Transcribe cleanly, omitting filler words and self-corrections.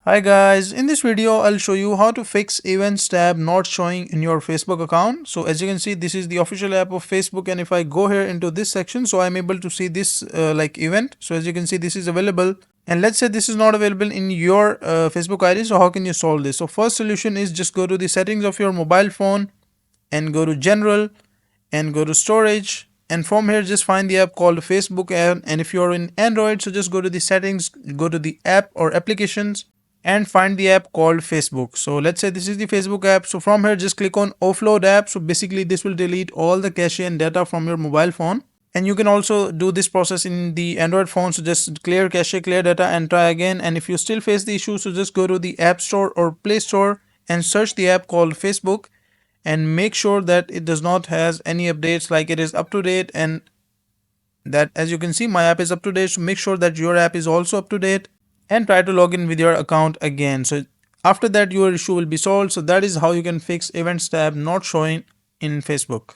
Hi guys, in this video I'll show you how to fix events tab not showing in your Facebook account. So as you can see, this is the official app of Facebook, and if I go here into this section, so I'm able to see this event. So as you can see, this is available, and let's say this is not available in your Facebook ID. So how can you solve this? So first solution is just go to the settings of your mobile phone and go to general and go to storage, and from here just find the app called Facebook app. And if you're in Android, so just go to the settings, go to the app or applications, and find the app called Facebook. So let's say this is the Facebook app. So from here just click on offload app. So basically this will delete all the cache and data from your mobile phone, and you can also do this process in the Android phone. So just clear cache, clear data, and try again. And if you still face the issue, so just go to the App Store or Play Store and search the app called Facebook, and make sure that it does not has any updates, like it is up to date, and that as you can see my app is up to date. So make sure that your app is also up to date, and try to log in with your account again. So after that your issue will be solved. So that is how you can fix events tab not showing in Facebook.